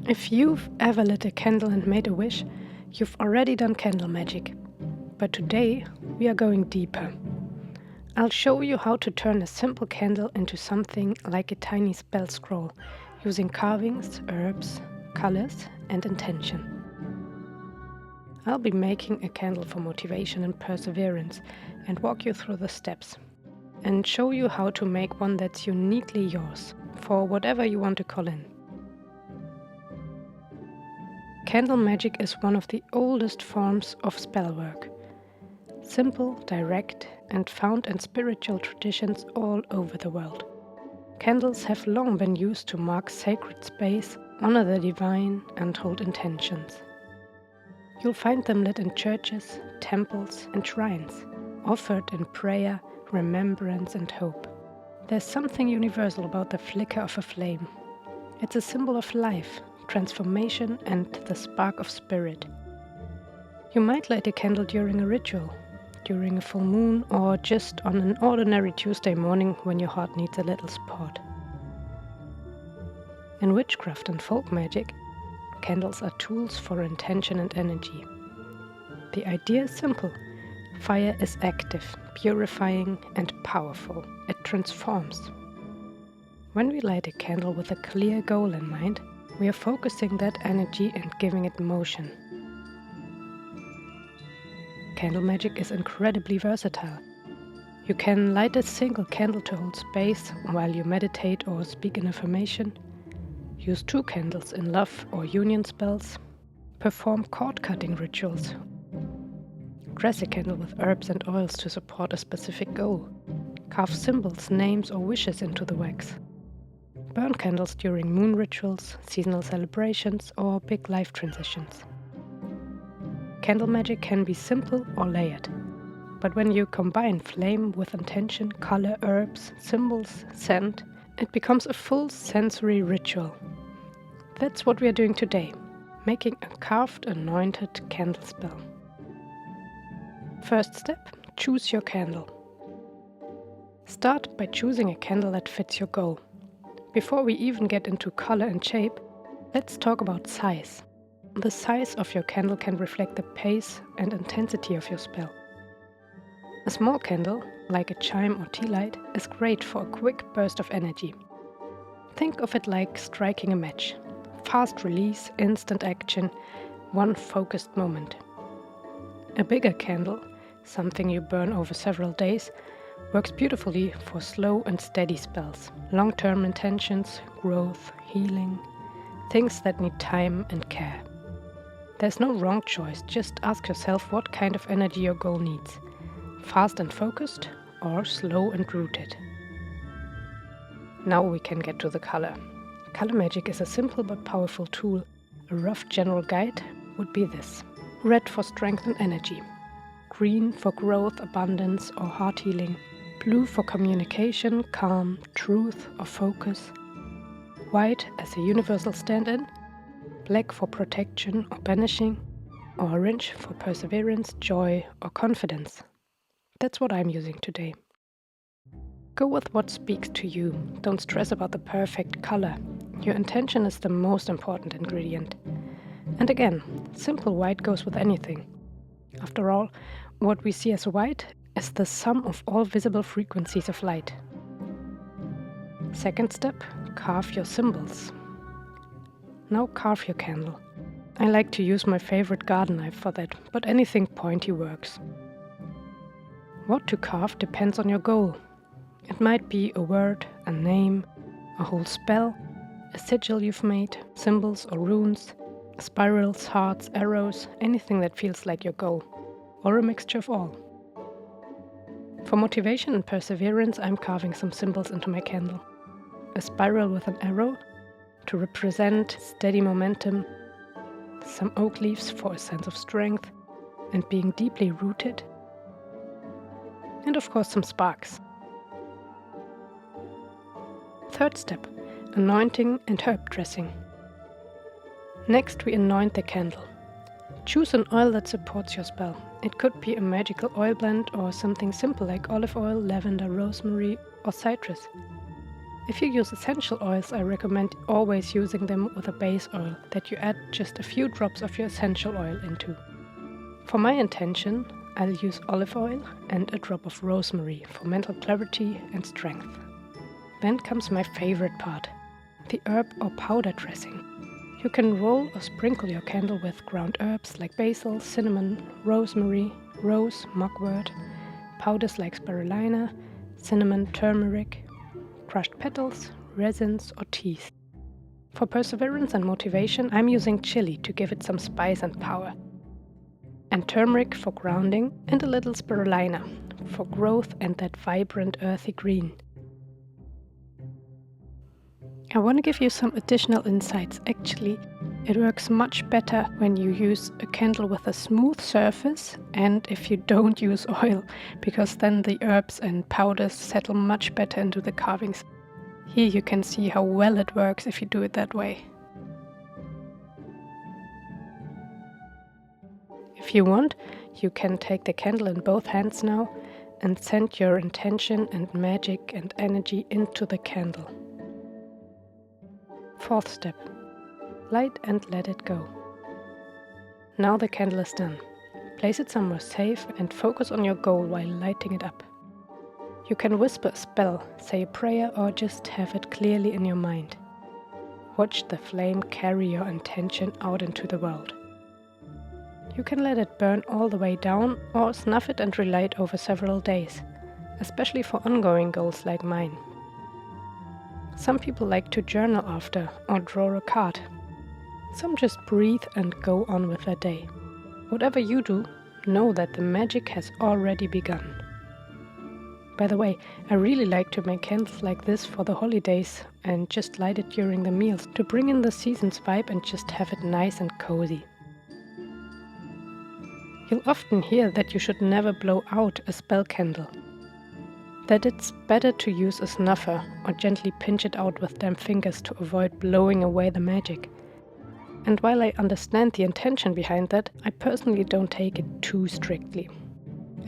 If you've ever lit a candle and made a wish, you've already done candle magic. But today, we are going deeper. I'll show you how to turn a simple candle into something like a tiny spell scroll, using carvings, herbs, colors, and intention. I'll be making a candle for motivation and perseverance and walk you through the steps and show you how to make one that's uniquely yours for whatever you want to call in. Candle magic is one of the oldest forms of spell work. Simple, direct, and found in spiritual traditions all over the world. Candles have long been used to mark sacred space, honor the divine, and hold intentions. You'll find them lit in churches, temples, and shrines, offered in prayer, remembrance, and hope. There's something universal about the flicker of a flame. It's a symbol of life, transformation, and the spark of spirit. You might light a candle during a ritual, during a full moon, or just on an ordinary Tuesday morning when your heart needs a little support. In witchcraft and folk magic, candles are tools for intention and energy. The idea is simple. Fire is active, purifying, and powerful. It transforms. When we light a candle with a clear goal in mind, we are focusing that energy and giving it motion. Candle magic is incredibly versatile. You can light a single candle to hold space while you meditate or speak an affirmation, use 2 candles in love or union spells, perform cord-cutting rituals, dress a candle with herbs and oils to support a specific goal, carve symbols, names, or wishes into the wax, burn candles during moon rituals, seasonal celebrations, or big life transitions. Candle magic can be simple or layered, but when you combine flame with intention, color, herbs, symbols, scent, it becomes a full sensory ritual. That's what we are doing today, making a carved, anointed candle spell. First step, choose your candle. Start by choosing a candle that fits your goal. Before we even get into color and shape, let's talk about size. The size of your candle can reflect the pace and intensity of your spell. A small candle, like a chime or tea light, is great for a quick burst of energy. Think of it like striking a match. Fast release, instant action, one focused moment. A bigger candle, something you burn over several days, works beautifully for slow and steady spells, long-term intentions, growth, healing, things that need time and care. There's no wrong choice, just ask yourself what kind of energy your goal needs. Fast and focused, or slow and rooted. Now we can get to the color. Color magic is a simple but powerful tool. A rough general guide would be this. Red for strength and energy. Green for growth, abundance, or heart healing. Blue for communication, calm, truth, or focus. White as a universal stand-in. Black for protection or banishing, or orange for perseverance, joy, or confidence. That's what I'm using today. Go with what speaks to you. Don't stress about the perfect color. Your intention is the most important ingredient. And again, simple white goes with anything. After all, what we see as white is the sum of all visible frequencies of light. Second step, carve your symbols. Now carve your candle. I like to use my favorite garden knife for that, but anything pointy works. What to carve depends on your goal. It might be a word, a name, a whole spell, a sigil you've made, symbols or runes, spirals, hearts, arrows, anything that feels like your goal, or a mixture of all. For motivation and perseverance, I'm carving some symbols into my candle. A spiral with an arrow, to represent steady momentum, some oak leaves for a sense of strength and being deeply rooted, and of course some sparks. Third step, anointing and herb dressing. Next we anoint the candle. Choose an oil that supports your spell. It could be a magical oil blend or something simple like olive oil, lavender, rosemary, or citrus. If you use essential oils, I recommend always using them with a base oil that you add just a few drops of your essential oil into. For my intention, I'll use olive oil and a drop of rosemary for mental clarity and strength. Then comes my favorite part, the herb or powder dressing. You can roll or sprinkle your candle with ground herbs like basil, cinnamon, rosemary, rose, mugwort, powders like spirulina, cinnamon, turmeric, crushed petals, resins or teas. For perseverance and motivation, I'm using chili to give it some spice and power, and turmeric for grounding, and a little spirulina for growth and that vibrant earthy green. I want to give you some additional insights. Actually, it works much better when you use a candle with a smooth surface and if you don't use oil, because then the herbs and powders settle much better into the carvings. Here you can see how well it works if you do it that way. If you want, you can take the candle in both hands now and send your intention and magic and energy into the candle. Fourth step, light and let it go. Now the candle is done. Place it somewhere safe and focus on your goal while lighting it up. You can whisper a spell, say a prayer, or just have it clearly in your mind. Watch the flame carry your intention out into the world. You can let it burn all the way down or snuff it and relight over several days, especially for ongoing goals like mine. Some people like to journal after or draw a card. Some just breathe and go on with their day. Whatever you do, know that the magic has already begun. By the way, I really like to make candles like this for the holidays and just light it during the meals to bring in the season's vibe and just have it nice and cozy. You'll often hear that you should never blow out a spell candle, that it's better to use a snuffer or gently pinch it out with damp fingers to avoid blowing away the magic. And while I understand the intention behind that, I personally don't take it too strictly.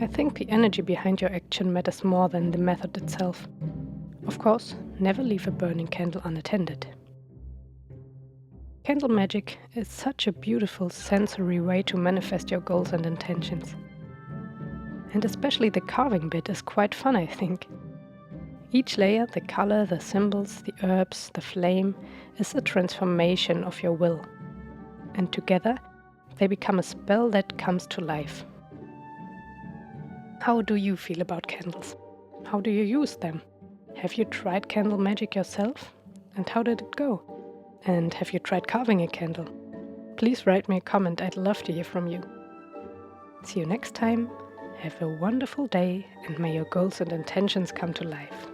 I think the energy behind your action matters more than the method itself. Of course, never leave a burning candle unattended. Candle magic is such a beautiful sensory way to manifest your goals and intentions. And especially the carving bit is quite fun, I think. Each layer, the color, the symbols, the herbs, the flame, is a transformation of your will. And together, they become a spell that comes to life. How do you feel about candles? How do you use them? Have you tried candle magic yourself? And how did it go? And have you tried carving a candle? Please write me a comment, I'd love to hear from you. See you next time. Have a wonderful day and may your goals and intentions come to life.